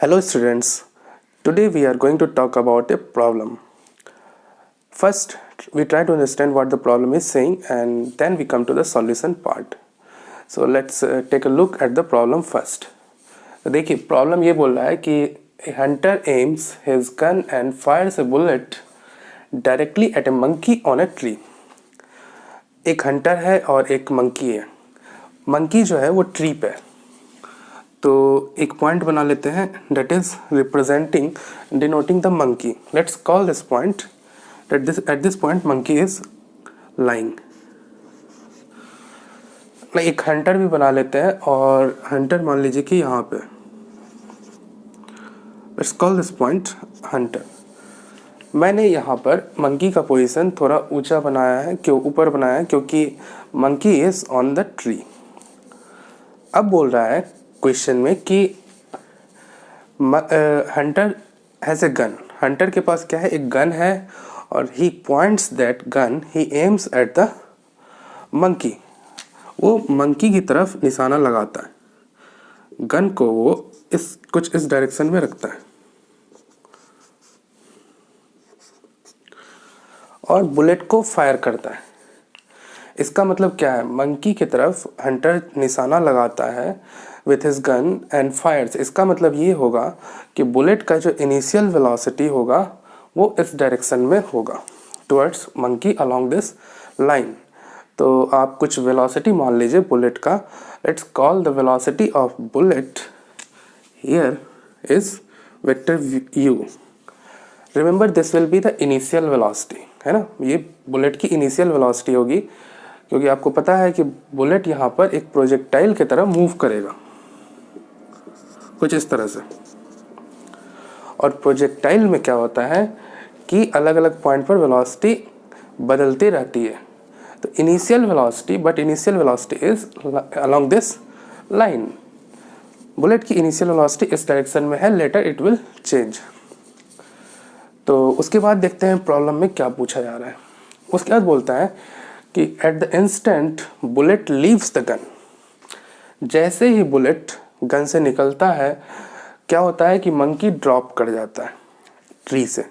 Hello students, today we are going to talk about a problem. First, we try to understand what the problem is saying and then we come to the solution part. So let's take a look at the problem first. देखिए problem ये बोल रहा है कि a hunter aims his gun and fires a bullet directly at a monkey on a tree. एक Hunter है और एक मंकी है. मंकी जो है वो ट्री पे है. तो एक पॉइंट बना लेते हैं that is representing denoting the monkey. Let's call this point that at this point monkey is lying. एक हंटर भी बना लेते हैं और हंटर मान लीजिए कि यहाँ पे. Let's call this point hunter. मैंने यहाँ पर मंकी का पोजीशन थोड़ा ऊंचा बनाया है, क्यों ऊपर बनाया है, क्योंकि monkey is on the tree. अब बोल रहा है क्वेश्चन में कि hunter has a gun. Hunter के पास क्या है, एक गन है और he points that gun, he aims at the monkey. वो मंकी की तरफ निशाना लगाता है. गन को वो कुछ इस डायरेक्शन में रखता है और बुलेट को फायर करता है. इसका मतलब क्या है, मंकी की तरफ हंटर निशाना लगाता है with his gun and fires. इसका मतलब ये होगा कि बुलेट का जो इनिशियल वेलोसिटी होगा वो इस डायरेक्शन में होगा, towards monkey along this line. तो आप कुछ वेलोसिटी मान लीजिए बुलेट का. Let's call the velocity of bullet here is vector u. Remember this will be the initial velocity, है ना. ये बुलेट की इनिशियल वेलोसिटी होगी, क्योंकि आपको पता है कि बुलेट यहाँ पर एक प्रोजेक्टाइल की तरह मूव करेगा कुछ इस तरह से. और प्रोजेक्टाइल में क्या होता है कि अलग अलग पॉइंट पर वेलोसिटी बदलती रहती है. तो initial velocity is along this line. Bullet की इनिशियल वेलोसिटी इस डायरेक्शन में है, लेटर इट विल चेंज. तो उसके बाद देखते हैं प्रॉब्लम में क्या पूछा जा रहा है. उसके बाद बोलता है कि at the instant bullet leaves the gun. जैसे ही बुलेट गन से निकलता है क्या होता है कि मंकी ड्रॉप कर जाता है ट्री से.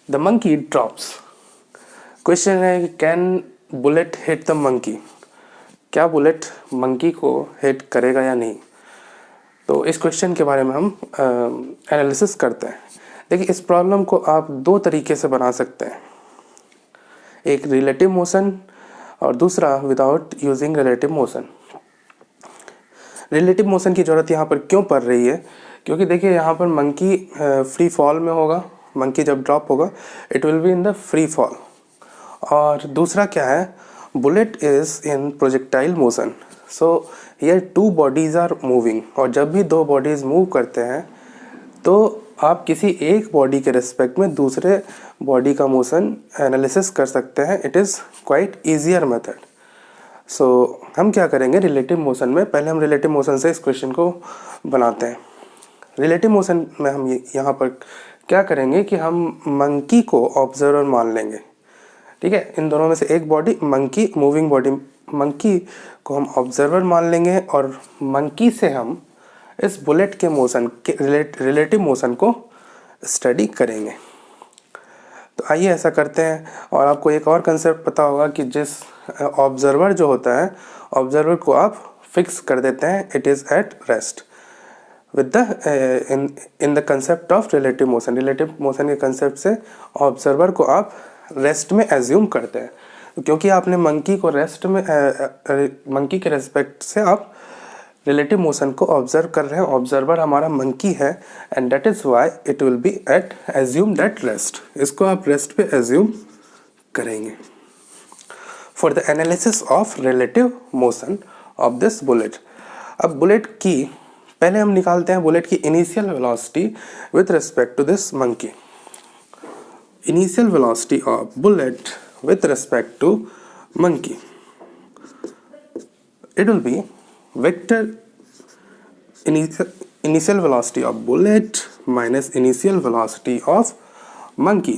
The monkey drops. क्वेश्चन है कि can bullet hit the monkey. क्या बुलेट मंकी को हिट करेगा या नहीं. तो इस क्वेश्चन के बारे में हम एनालिसिस करते हैं. देखिए इस प्रॉब्लम को आप दो तरीके से बना सकते हैं, एक रिलेटिव मोशन और दूसरा without using relative motion. Relative motion की ज़रूरत यहाँ पर क्यों पड़ रही है, क्योंकि देखिए यहाँ पर मंकी फ्री फॉल में होगा. मंकी जब ड्रॉप होगा it will be in the free fall. और दूसरा क्या है, bullet is in projectile motion. So here two bodies are moving. और जब भी दो बॉडीज़ मूव करते हैं तो आप किसी एक बॉडी के रिस्पेक्ट में दूसरे बॉडी का मोशन एनालिसिस कर सकते हैं. It is quite easier method. So हम क्या करेंगे रिलेटिव मोशन में, पहले हम रिलेटिव मोशन से इस क्वेश्चन को बनाते हैं. रिलेटिव मोशन में हम यहाँ पर क्या करेंगे कि हम मंकी को ऑब्जर्वर मान लेंगे. ठीक है, इन दोनों में से एक body monkey, moving body monkey को हम ऑब्जर्वर मान लेंगे और मंकी से हम इस बुलेट के मोशन के रिलेटिव मोशन को स्टडी करेंगे. तो आइए ऐसा करते हैं. और आपको एक और कंसेप्ट पता होगा कि जिस ऑब्जर्वर जो होता है, ऑब्जर्वर को आप फिक्स कर देते हैं, it is at rest with the in the concept of relative motion. Relative motion के कंसेप्ट से ऑब्जर्वर को आप रेस्ट में एज्यूम करते हैं, क्योंकि आपने मंकी को रेस्ट में मंकी के रेस्पेक्ट से आप रिलेटिव मोशन को ऑब्जर्व कर रहे हैं. ऑब्जर्वर हमारा मंकी है and that is why it will be at assume that rest. इसको आप रेस्ट पे एज्यूम करेंगे for the analysis of relative motion of this bullet. अब बुलेट की पहले हम निकालते हैं बुलेट की initial velocity with respect to this monkey. Initial velocity of bullet with respect to monkey, it will be vector initial velocity of bullet minus initial velocity of monkey.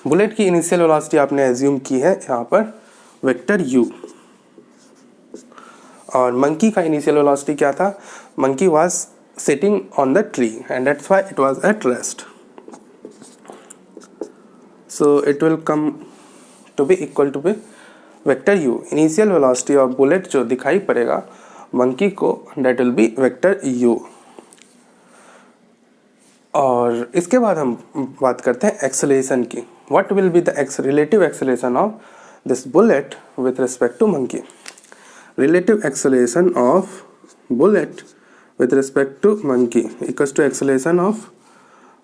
Bullet की initial velocity आपने assume की है यहाँ पर vector u, और monkey का initial velocity क्या था, monkey was sitting on the tree and that's why it was at rest. So it will come to be equal to be vector u. Initial velocity of bullet जो दिखाई पड़ेगा monkey को, that will be vector u. और इसके बाद हम बात करते हैं एक्सेलरेशन की. What will be the relative acceleration of this bullet with respect to monkey. Relative acceleration of bullet with respect to monkey equals to acceleration of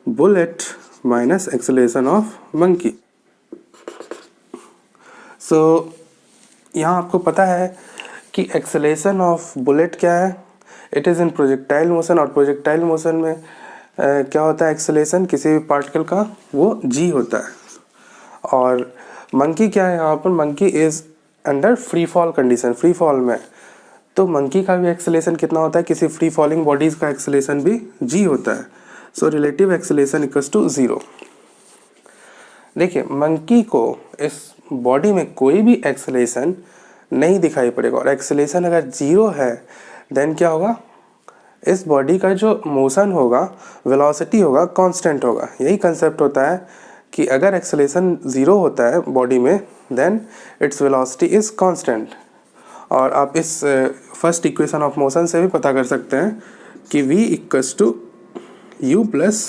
bullet minus acceleration of monkey. So यहाँ आपको पता है कि acceleration of bullet क्या है, it is in projectile motion. और projectile motion में क्या होता है acceleration किसी भी पार्टिकल का, वो g होता है. और monkey क्या है, यहाँ पर monkey is under free fall condition, free fall में. तो मंकी का भी एक्सेलेरेशन कितना होता है, किसी फ्री फॉलिंग बॉडीज़ का एक्सेलेरेशन भी g होता है. So relative acceleration equals to 0. देखिए मंकी को इस बॉडी में कोई भी एक्सेलेरेशन नहीं दिखाई पड़ेगा, और एक्सेलेरेशन अगर 0 है देन क्या होगा, इस बॉडी का जो मोशन होगा, वेलोसिटी होगा, कांस्टेंट होगा. यही कंसेप्ट होता है कि अगर एक्सेलेरेशन 0 होता है बॉडी में then its velocity is constant. और आप इस फर्स्ट इक्वेशन ऑफ मोशन से भी पता कर सकते हैं कि v equals to u plus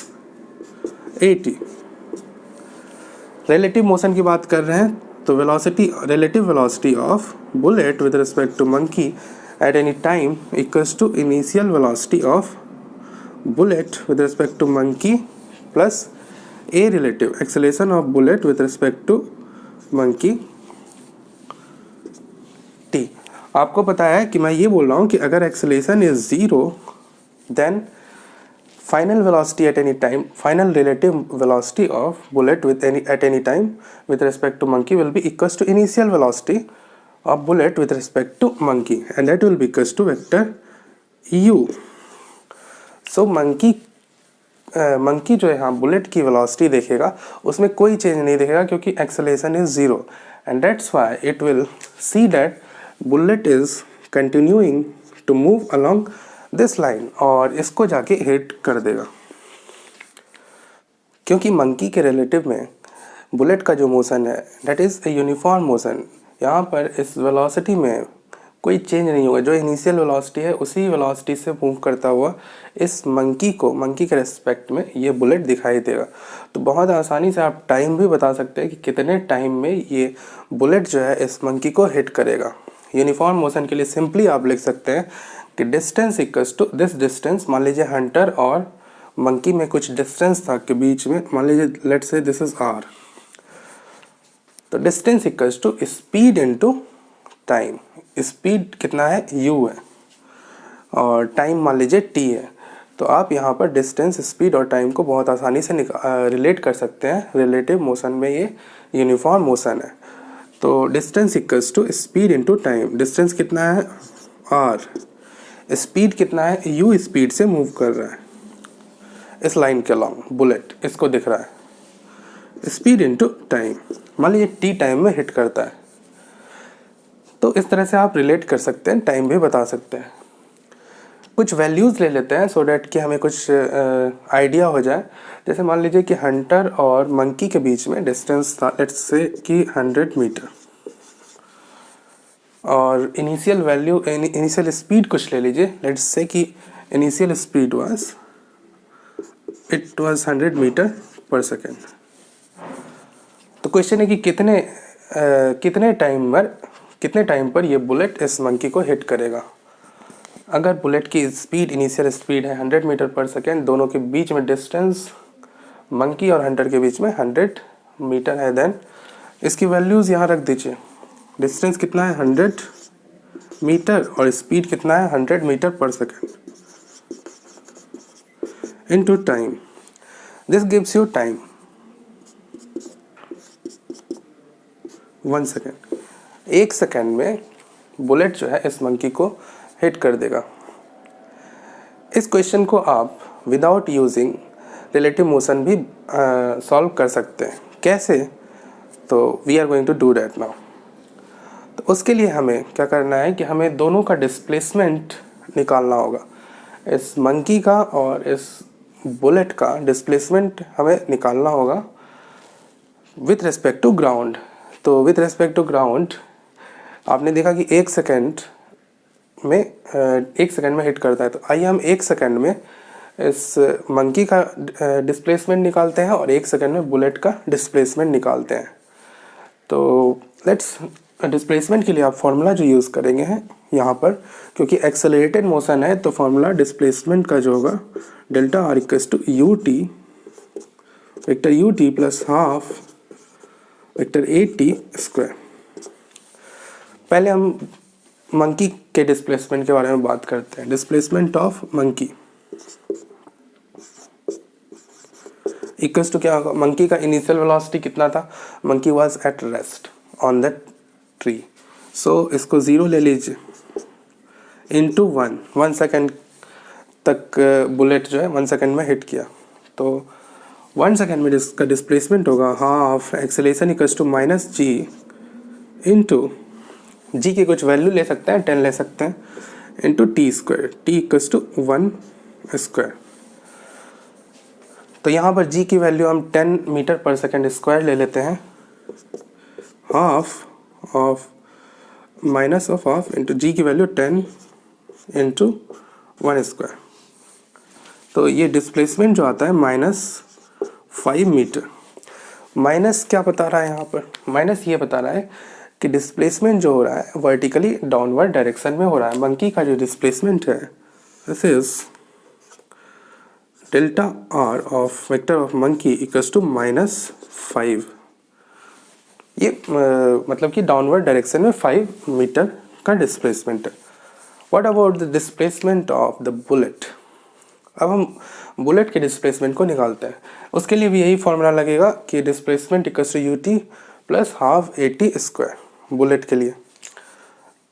at. Relative motion की बात कर रहे हैं तो velocity, relative velocity of bullet with respect to monkey at any time equals to initial velocity of bullet with respect to monkey plus a relative acceleration of bullet with respect to monkey t. आपको पता है कि मैं ये बोल रहा हूँ कि अगर acceleration is 0 then final velocity at any time, final relative velocity of bullet with at any time with respect to monkey will be equals to initial velocity of bullet with respect to monkey and that will be equals to vector u. So monkey जो है, हाँ bullet की velocity देखेगा उसमें कोई change नहीं दिखेगा क्योंकि acceleration is 0 and that's why it will see that bullet is continuing to move along this line और इसको जाके हिट कर देगा. क्योंकि मंकी के रिलेटिव में बुलेट का जो मोशन है that is a uniform motion. यहाँ पर इस वेलोसिटी में कोई चेंज नहीं होगा, जो इनिशियल वेलोसिटी है उसी वेलोसिटी से मूव करता हुआ इस मंकी के रिस्पेक्ट में ये बुलेट दिखाई देगा. तो बहुत आसानी से आप टाइम भी बता सकते हैं कि कितने टाइम में ये बुलेट जो है इस मंकी को हिट करेगा. यूनिफॉर्म मोशन के लिए सिंपली आप लिख सकते हैं कि distance equals to this distance. मान लीजिए हंटर और मंकी में कुछ डिस्टेंस था के बीच में, मान लीजिए let's say this is r. तो distance equals to speed into time. Speed कितना है, u है, और टाइम मान लीजिए t है. तो आप यहाँ पर डिस्टेंस, स्पीड और टाइम को बहुत आसानी से रिलेट कर सकते हैं. रिलेटिव मोशन में ये यूनिफॉर्म मोशन है. तो distance equals to speed into time. Distance कितना है r, स्पीड कितना है, u स्पीड से मूव कर रहा है इस लाइन के अलॉन्ग, बुलेट इसको दिख रहा है. स्पीड इनटू टाइम, मान लीजिए t टाइम में हिट करता है. तो इस तरह से आप रिलेट कर सकते हैं, टाइम भी बता सकते हैं. कुछ वैल्यूज़ ले लेते हैं सो डैट कि हमें कुछ आइडिया हो जाए. जैसे मान लीजिए कि हंटर और मंकी के बीच में डिस्टेंस था लेट्स से कि 100 मीटर, और इनिशियल वैल्यू, इनिशियल स्पीड कुछ ले लीजिए. लेट्स से कि इनिशियल स्पीड वाज 100 मीटर पर सेकेंड. तो क्वेश्चन है कि कितने टाइम पर ये बुलेट इस मंकी को हिट करेगा. अगर बुलेट की स्पीड, इनिशियल स्पीड है 100 मीटर पर सेकेंड, दोनों के बीच में डिस्टेंस मंकी और हंटर के बीच में 100 मीटर है, देन इसकी वैल्यूज़ यहाँ रख दीजिए. डिस्टेंस कितना है 100 मीटर और स्पीड कितना है 100 मीटर पर second into time. This gives you time 1 second. 1 second में बुलेट जो है इस मंकी को हिट कर देगा. इस क्वेश्चन को आप विदाउट यूजिंग रिलेटिव मोशन भी सॉल्व कर सकते हैं. कैसे? तो we are going to do that now. तो तो उसके लिए हमें क्या करना है कि हमें दोनों का डिस्प्लेसमेंट निकालना होगा। इस मंकी का और इस बुलेट का डिस्प्लेसमेंट हमें निकालना होगा विथ रिस्पेक्ट टू ग्राउंड। तो विथ रिस्पेक्ट टू ग्राउंड आपने देखा कि 1 सेकेंड में हिट करता है। तो आइए हम 1 सेकेंड में इस मंकी का डिस्प्लेसमेंट निकालते हैं और 1 सेकेंड में बुलेट का डिस्प्लेसमेंट निकालते हैं। तो लेट्स डिस्प्लेसमेंट के लिए आप फॉर्मूला जो यूज़ करेंगे हैं यहाँ पर, क्योंकि एक्सेलरेटेड मोशन है तो फॉर्मूला डिस्प्लेसमेंट का जो होगा delta r equals to u t vector u t plus half vector a t square. पहले हम मंकी के डिस्प्लेसमेंट के बारे में बात करते हैं। Displacement of monkey equals to क्या होगा, मंकी का इनिशियल वेलोसिटी कितना था, monkey was at rest on that tree, so इसको 0 ले लीजिए इनटू 1 सेकेंड तक बुलेट जो है 1 सेकेंड में हिट किया। तो 1 सेकेंड में इसका डिस्प्लेसमेंट होगा half acceleration equals to minus g into g की कुछ वैल्यू ले सकते हैं, 10 ले सकते हैं, into t square, t equals to 1 square. तो यहाँ पर जी की वैल्यू हम 10 मीटर पर सेकेंड स्क्वायर ले लेते हैं, half of minus of half into g की वैल्यू 10 इंटू 1 स्क्वायर। तो ये डिस्प्लेसमेंट जो आता है -5 मीटर। माइनस क्या बता रहा है यहाँ पर, माइनस ये बता रहा है कि डिस्प्लेसमेंट जो हो रहा है वर्टिकली डाउनवर्ड डायरेक्शन में हो रहा है। मंकी का जो डिस्प्लेसमेंट है this is delta r of vector of monkey equals to -5। ये मतलब कि डाउनवर्ड डायरेक्शन में 5 मीटर का डिस्प्लेसमेंट है। What about the displacement of the bullet. अब हम बुलेट के डिस्प्लेसमेंट को निकालते हैं। उसके लिए भी यही फॉर्मूला लगेगा कि displacement equals to u t plus half a t square bullet के लिए।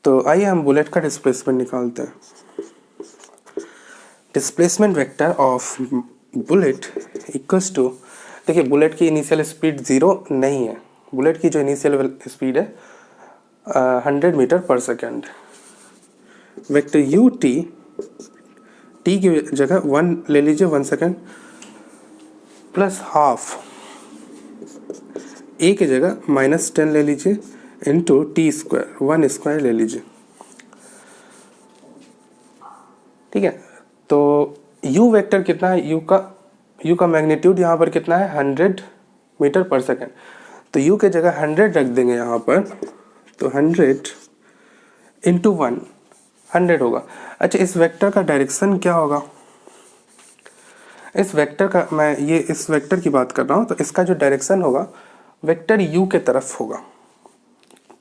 तो आइए हम बुलेट का डिस्प्लेसमेंट निकालते हैं। Displacement vector of bullet equals to, देखिए बुलेट की इनिशियल स्पीड 0 नहीं है, बुलेट की जो इनिशियल स्पीड है 100 मीटर पर second. Vector u T, T की जगह 1 ले लीजिए 1 सेकेंड, प्लस हाफ ए की जगह -10 ले लीजिए इंटू टी स्क्वायर 1 स्क्वायर ले लीजिए। ठीक है, तो u वेक्टर कितना है, u का मैग्नीट्यूड यहाँ पर कितना है 100 मीटर पर सेकेंड। तो u के जगह 100 रख देंगे यहाँ पर, तो 100 इंटू 100 होगा। अच्छा, इस वेक्टर का डायरेक्शन क्या होगा, इस वेक्टर का, मैं ये इस वेक्टर की बात कर रहा हूँ, तो इसका जो डायरेक्शन होगा वेक्टर u के तरफ होगा,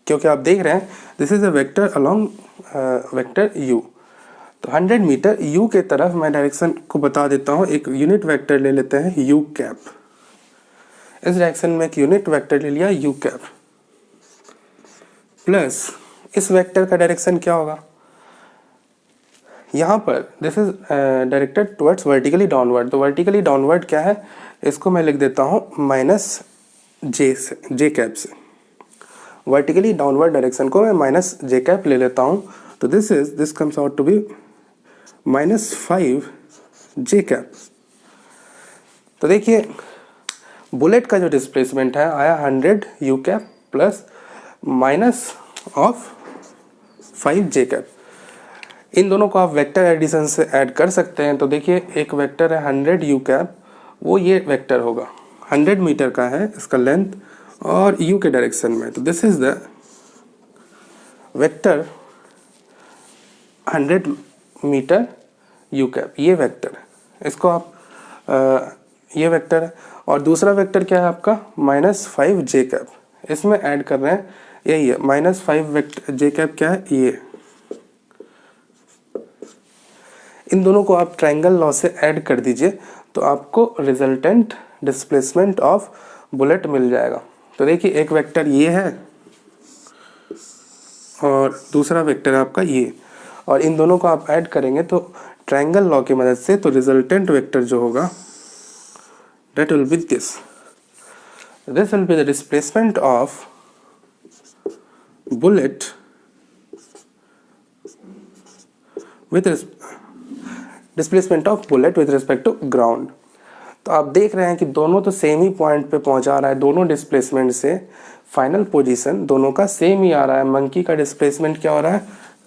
क्योंकि आप देख रहे हैं this is a vector along vector u। तो 100 मीटर u के तरफ मैं डायरेक्शन को बता देता हूँ। एक यूनिट वेक्टर ले लेते हैं u कैप, इस डायरेक्शन में एक यूनिट वेक्टर ले लिया u कैप, प्लस इस वेक्टर का डायरेक्शन क्या होगा, यहाँ पर this is directed towards vertically downward. तो वर्टिकली डाउनवर्ड क्या है, इसको मैं लिख देता हूँ -j कैप से। वर्टिकली डाउनवर्ड डायरेक्शन को मैं -j कैप ले लेता हूँ। तो this comes out to be -5 j cap. तो देखिए बुलेट का जो डिस्प्लेसमेंट है आया 100 u cap plus -5 j cap. इन दोनों को आप वेक्टर एडिशन से ऐड कर सकते हैं। तो देखिए एक वेक्टर है 100 u कैप, वो ये वेक्टर होगा 100 मीटर का है इसका लेंथ और u के डायरेक्शन में। तो this is the vector 100 metre u cap, ये वेक्टर है, इसको आप ये वेक्टर है। और दूसरा वेक्टर क्या है आपका -5 j कैप, इसमें ऐड कर रहे हैं, यही है -5 वेक्टर j कैप क्या है ये। इन दोनों को आप ट्रायंगल लॉ से ऐड कर दीजिए तो आपको रिजल्टेंट डिस्प्लेसमेंट ऑफ बुलेट मिल जाएगा। तो देखिए एक वेक्टर ये है और दूसरा वेक्टर आपका ये, और इन दोनों को आप ऐड करेंगे तो ट्रायंगल लॉ की मदद से तो रिजल्टेंट वेक्टर जो होगा that will be this will be the displacement of bullet with displacement of bullet with respect to ground. तो आप देख रहे हैं कि दोनों तो सेम ही पॉइंट पे पहुंचा रहा है, दोनों डिस्प्लेसमेंट से फाइनल पोजीशन दोनों का सेम ही आ रहा है। मंकी का डिस्प्लेसमेंट क्या हो रहा है,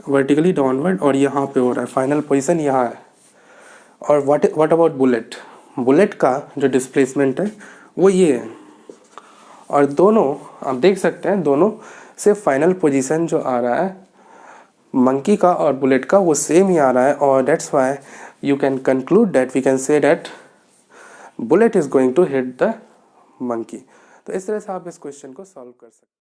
वर्टिकली डाउनवर्ड, और यहाँ पे हो रहा है फाइनल पोजीशन यहाँ है। और व्हाट अबाउट बुलेट, बुलेट का जो डिस्प्लेसमेंट है वो ये है, और दोनों आप देख सकते हैं दोनों से फाइनल पोजीशन जो आ रहा है मंकी का और बुलेट का वो सेम ही आ रहा है। और that's why you can conclude that we can say that bullet is going to hit the monkey. तो इस तरह से आप इस क्वेश्चन को सॉल्व कर सकते हैं।